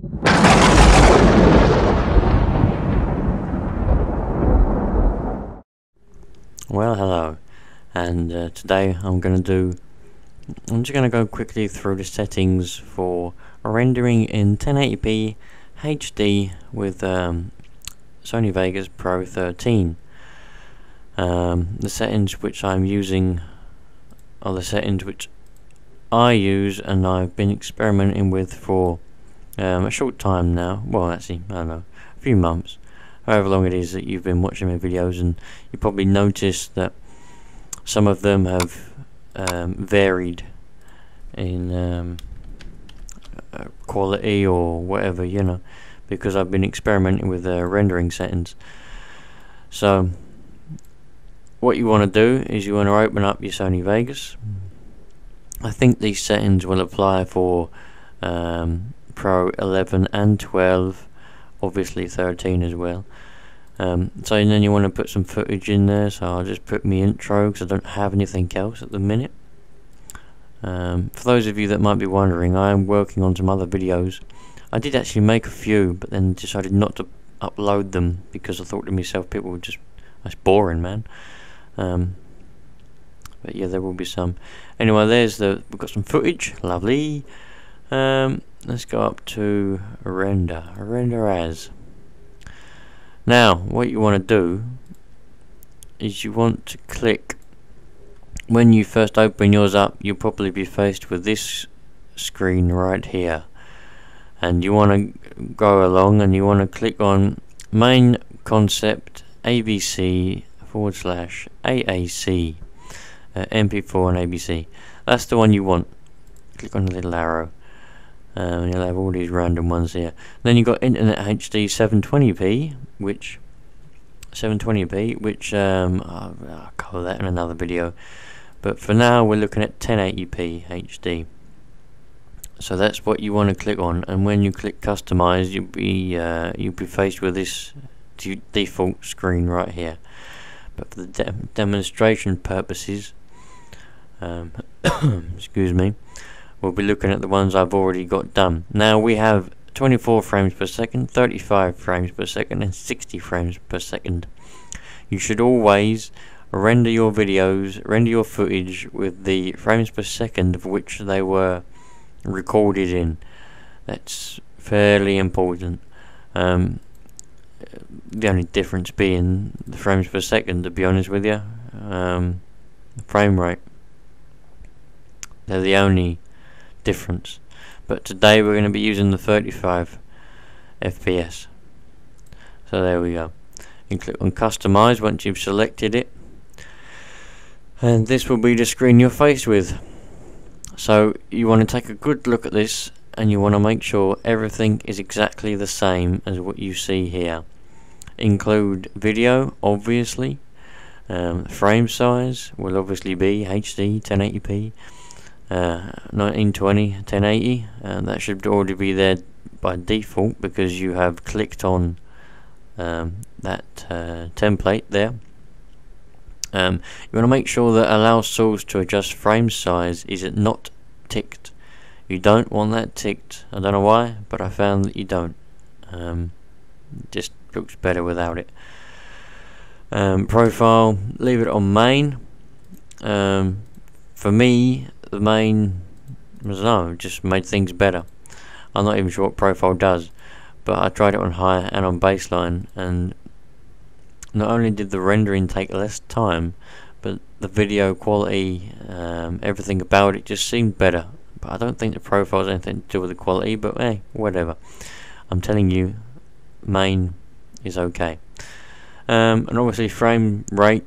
Well, hello, and today I'm just going to go quickly through the settings for rendering in 1080p HD with Sony Vegas Pro 13. The settings which I'm using are the settings which I use and I've been experimenting with for a short time now. Well, actually, I don't know, a few months. However long it is that you've been watching my videos, and you probably noticed that some of them have varied in quality or whatever, you know, because I've been experimenting with rendering settings. So what you want to do is you want to open up your Sony Vegas. I think these settings will apply for Pro 11 and 12, obviously 13 as well. So and then you want to put some footage in there, so I'll just put my intro because I don't have anything else at the minute. For those of you that might be wondering, I am working on some other videos. I did actually make a few, but then decided not to upload them because I thought to myself, people would just, that's boring, man. But yeah, there will be some. Anyway, we've got some footage, lovely. Let's go up to render as. Now, what you want to do is you want to click, when you first open yours up, you'll probably be faced with this screen right here. And you want to go along and you want to click on main concept ABC / AAC, MP4 and ABC. That's the one you want. Click on the little arrow. And you'll have all these random ones here. Then you've got Internet HD 720p, which I'll cover that in another video. But for now, we're looking at 1080p HD. So that's what you want to click on. And when you click Customize, you'll be faced with this default screen right here. But for the demonstration purposes, excuse me, we'll be looking at the ones I've already got done. Now we have 24 frames per second, 35 frames per second, and 60 frames per second. You should always render your videos, render your footage with the frames per second of which they were recorded in. That's fairly important. The only difference being the frames per second, to be honest with you. The frame rate. They're the only difference. But today we're going to be using the 35 FPS. So there we go. You click on Customize once you've selected it, and this will be the screen you're faced with. So you want to take a good look at this, and you want to make sure everything is exactly the same as what you see here. Include video, obviously. Frame size will obviously be HD 1080p. 1920 1080, and that should already be there by default because you have clicked on that template there. You want to make sure that allow source to adjust frame size is not ticked. You don't want that ticked. I don't know why, but I found that you don't. It just looks better without it. Profile, leave it on main. For me, the main, I don't know, just made things better. I'm not even sure what profile does, but I tried it on high and on baseline, and not only did the rendering take less time, but the video quality, everything about it just seemed better. But I don't think the profile has anything to do with the quality, but hey, whatever. I'm telling you, main is okay. And obviously frame rate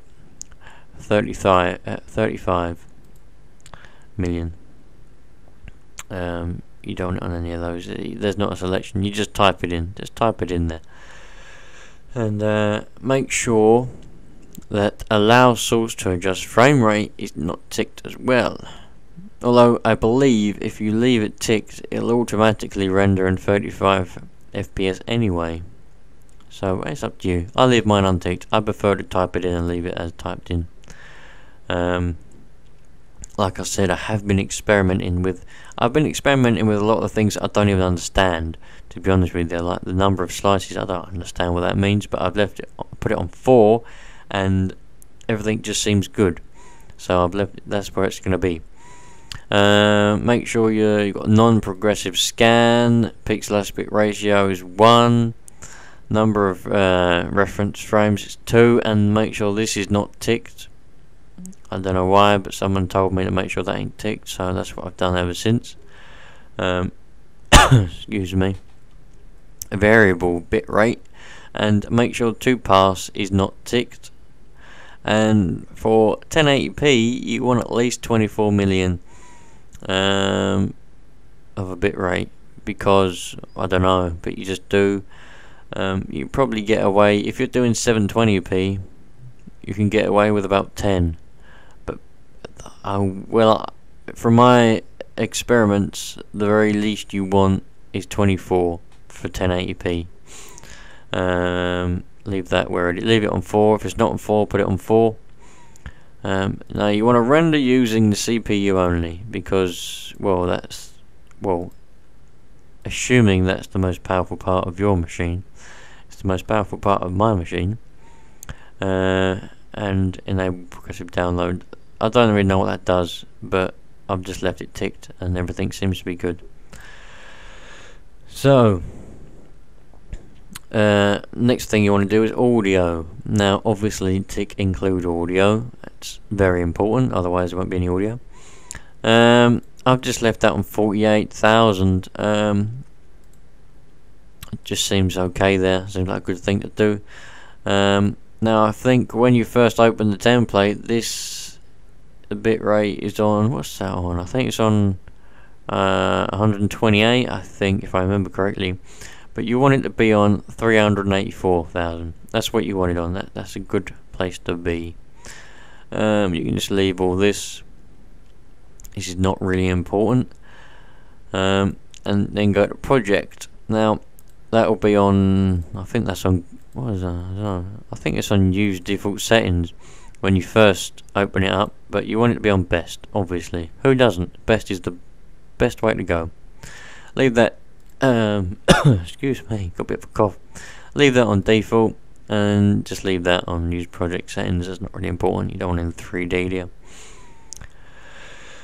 35 million. You don't on any of those. There's not a selection. You just type it in. Just type it in there, and make sure that allow source to adjust frame rate is not ticked as well. Although I believe if you leave it ticked, it'll automatically render in 35 FPS anyway. So it's up to you. I leave mine unticked. I prefer to type it in and leave it as typed in. like I said, I've been experimenting with a lot of the things that I don't even understand, to be honest with you. Like the number of slices, I don't understand what that means, but I've put it on 4, and everything just seems good. So I've left it, that's where it's going to be. Make sure you've got non-progressive scan, pixel aspect ratio is 1, number of reference frames is 2, and make sure this is not ticked. I don't know why, but someone told me to make sure that ain't ticked, so that's what I've done ever since. Excuse me. A variable bit rate, and make sure 2pass is not ticked. And for 1080p, you want at least 24 million of a bit rate, because I don't know, but you just do. You probably get away if you're doing 720p. You can get away with about 10. Well, from my experiments, the very least you want is 24 for 1080p. Leave that where it is. Leave it on 4. If it's not on 4, put it on 4. Now you want to render using the CPU only, because assuming that's the most powerful part of your machine, it's the most powerful part of my machine. And enable progressive download. I don't really know what that does, but I've just left it ticked and everything seems to be good. So next thing you want to do is audio. Now obviously tick include audio, that's very important, otherwise there won't be any audio. I've just left that on 48,000. It just seems okay there, seems like a good thing to do. Now I think when you first open the template, the bit rate is on, what's that on? I think it's on 128, I think, if I remember correctly. But you want it to be on 384,000. That's what you want it on. That's a good place to be. You can just leave all this. This is not really important. And then go to project. Now that will be on, I think that's on, what is that? I don't know. I think it's on use default settings when you first open it up, but you want it to be on best, obviously. Who doesn't? Best is the best way to go. Leave that excuse me, got a bit of a cough. Leave that on default, and just leave that on use project settings. That's not really important. You don't want it in 3D, do you?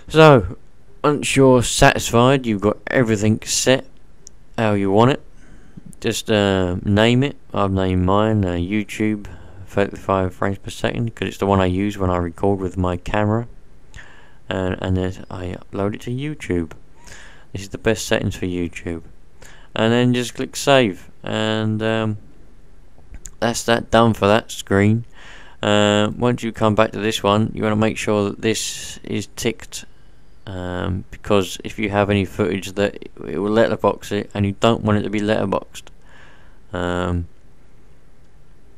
So once you're satisfied, you've got everything set how you want it, just name it. I've named mine YouTube 35 frames per second, because it's the one I use when I record with my camera, and then I upload it to YouTube. This is the best settings for YouTube, and then just click save, and that's that done for that screen. Once you come back to this one, you want to make sure that this is ticked, because if you have any footage that it will letterbox it, and you don't want it to be letterboxed,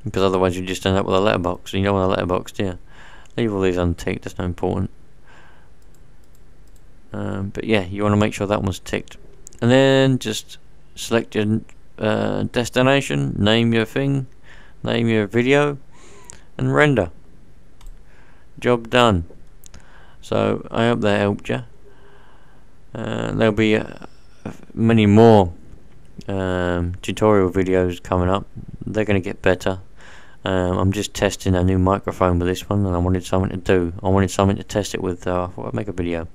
because otherwise you just end up with a letterbox, and you don't want a letterbox, do you? Leave all these unticked, that's not important. But yeah, you want to make sure that one's ticked, and then just select your destination, name your thing, name your video, and render. Job done. So I hope that helped you. There'll be many more tutorial videos coming up. They're going to get better. I'm just testing a new microphone with this one, and I wanted something to do. I wanted something to test it with. I thought I'd make a video.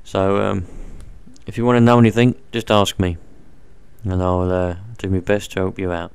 So if you want to know anything, just ask me, and I'll do my best to help you out.